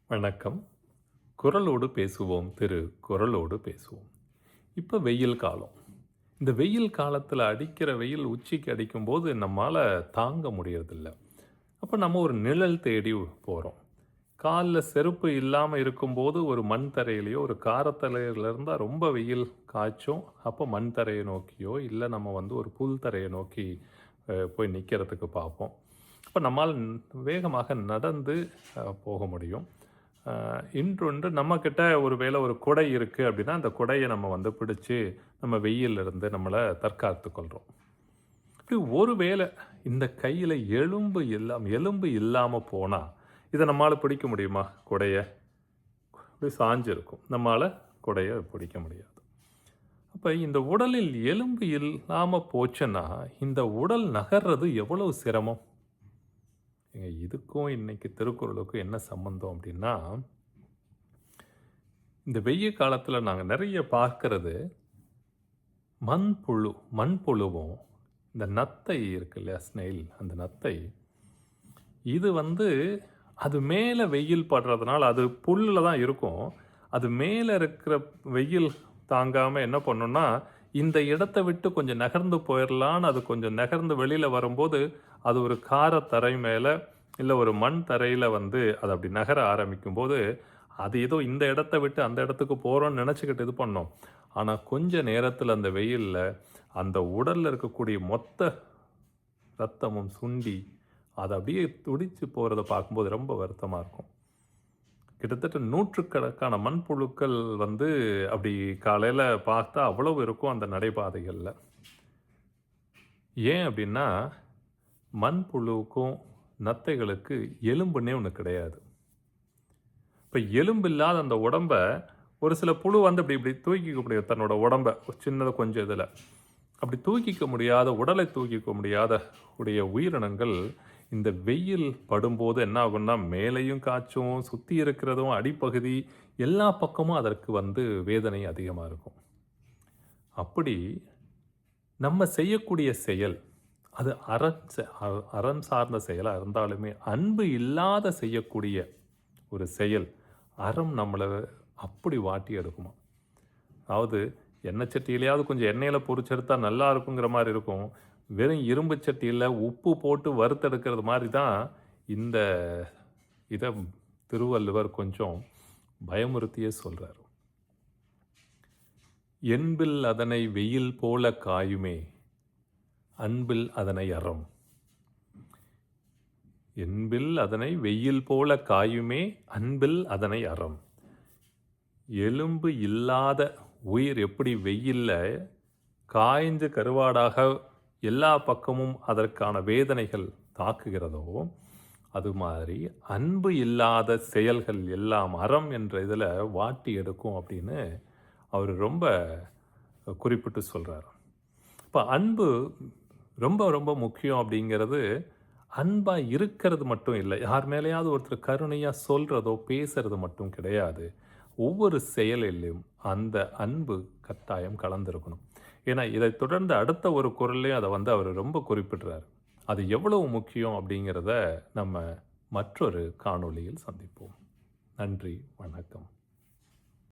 வணக்கம். குரலோடு பேசுவோம் குரலோடு பேசுவோம். இப்போ வெயில் காலம். இந்த வெயில் காலத்தில் அடிக்கிற வெயில் உச்சிக்கு அடிக்கும்போது நம்மால் தாங்க முடியறதில்ல. அப்போ நம்ம ஒரு நிழல் தேடி போகிறோம். காலில் செருப்பு இல்லாமல் இருக்கும்போது ஒரு மண் தரையிலையோ ஒரு காரத்தரையில் இருந்தால் ரொம்ப வெயில் காய்ச்சும். அப்போ மண் தரையை நோக்கியோ இல்லை நம்ம ஒரு புல் தரையை நோக்கி போய் நிற்கிறதுக்கு பார்ப்போம். அப்போ நம்மால் வேகமாக நடந்து போக முடியும். இன்றொன்று நம்மக்கிட்ட ஒரு வேளை ஒரு குடை இருக்குது அப்படின்னா அந்த குடையை நம்ம பிடிச்சி நம்ம வெயிலிருந்து நம்மளை தற்காத்து கொள்கிறோம். இப்படி ஒரு வேளை இந்த கையில் எலும்பு இல்லாமல் போனால் இதை நம்மளால் பிடிக்க முடியுமா? குடையை அப்படி சாஞ்சிருக்கும், நம்மளால் குடையை பிடிக்க முடியாது. அப்போ இந்த உடலில் எலும்பு இல்லாமல் போச்சுன்னா இந்த உடல் நகர்றது எவ்வளவு சிரமம். இதுக்கும் இன்னைக்கு திருக்குறளுக்கும் என்ன சம்பந்தம் அப்படின்னா, இந்த வெயில் காலத்தில் நாங்கள் நிறைய பார்க்கறது மண்புழுவும் இந்த நத்தை இருக்கு இல்லையா, ஸ்னெயில், அந்த நத்தை இது அது மேலே வெயில் படுறதுனால அது புல்லில் தான் இருக்கும். அது மேலே இருக்கிற வெயில் தாங்காமல் என்ன பண்ணுன்னா, இந்த இடத்த விட்டு கொஞ்சம் நகர்ந்து போயிடலான்னு அது கொஞ்சம் நகர்ந்து வெளியில் வரும்போது அது ஒரு காரத்தரை மேலே இல்லை ஒரு மண் தரையில் அது அப்படி நகர ஆரம்பிக்கும்போது அது ஏதோ இந்த இடத்த விட்டு அந்த இடத்துக்கு போகிறோன்னு நினச்சிக்கிட்டு இது பண்ணோம். ஆனால் கொஞ்ச நேரத்தில் அந்த வெயிலில் அந்த உடலில் இருக்கக்கூடிய மொத்த ரத்தமும் சுண்டி அதை அப்படியே துடித்து போகிறத பார்க்கும்போது ரொம்ப வருத்தமாக இருக்கும். கிட்டத்தட்ட நூற்றுக்கணக்கான மண்புழுக்கள் அப்படி காலையில் பார்த்தா அவ்வளவு இருக்கும் அந்த நடைபாதைகளில். ஏன் அப்படின்னா, மண்புழுவுக்கும் நத்தைகளுக்கு எலும்புன்னே ஒன்று கிடையாது. இப்போ எலும்பு இல்லாத அந்த உடம்பை ஒரு சில புழு இப்படி இப்படி தூக்கிக்க முடியாது. தன்னோட உடம்பை சின்னதை கொஞ்சம் இதில் அப்படி தூக்கிக்க முடியாத, உடலை தூக்கிக்க முடியாத உடைய உயிரினங்கள் இந்த வெயில் படும்போது என்ன ஆகும்னா, மேலையும் காய்ச்சும், சுற்றி இருக்கிறதும் அடிப்பகுதி எல்லா பக்கமும் அதற்கு வேதனை அதிகமாக இருக்கும். அப்படி நம்ம செய்யக்கூடிய செயல் அது அறம் சார்ந்த செயலாக இருந்தாலுமே, அன்பு இல்லாத செய்யக்கூடிய ஒரு செயல் அறம் நம்மளை அப்படி வாட்டி எடுக்குமா. அதாவது எண்ணெய் சட்டியிலையாவது கொஞ்சம் எண்ணெயில் பொரிச்செடுத்தா நல்லா இருக்குங்கிற மாதிரி இருக்கும். வெறும் இரும்பு சட்டியில் உப்பு போட்டு வறுத்தெடுக்கிறது மாதிரி தான் இந்த இதை திருவள்ளுவர் கொஞ்சம் பயமுறுத்தியே சொல்கிறார். என்பில் அதனை வெயில் போல காயுமே, அன்பில் அதனை அறம். என்பில் அதனை வெயில் போல காயுமே, அன்பில் அதனை அறம். எலும்பு இல்லாத உயிர் எப்படி வெயிலில் காய்ந்து கருவாடாக எல்லா பக்கமும் அதற்கான வேதனைகள் தாக்குகிறதோ, அது மாதிரி அன்பு இல்லாத செயல்கள் எல்லாம் அறம் என்ற இதில் வாட்டி எடுக்கும் அப்படின்னு அவர் ரொம்ப குறிப்பிட்டு சொல்கிறார். இப்போ அன்பு ரொம்ப ரொம்ப முக்கியம். அப்படிங்கிறது அன்பாக இருக்கிறது மட்டும் இல்லை, யார் மேலேயாவது ஒருத்தர் கருணையாக சொல்கிறதோ பேசுறது மட்டும் கிடையாது. ஒவ்வொரு செயலிலும் அந்த அன்பு கட்டாயம் கலந்துருக்கணும். ஏன்னா இதை தொடர்ந்து அடுத்த ஒரு குரல்லையும் அதை அவர் ரொம்ப குறிப்பிடுறார். அது எவ்வளவு முக்கியம் அப்படிங்கிறத நம்ம மற்றொரு காணொளியில் சந்திப்போம். நன்றி, வணக்கம்.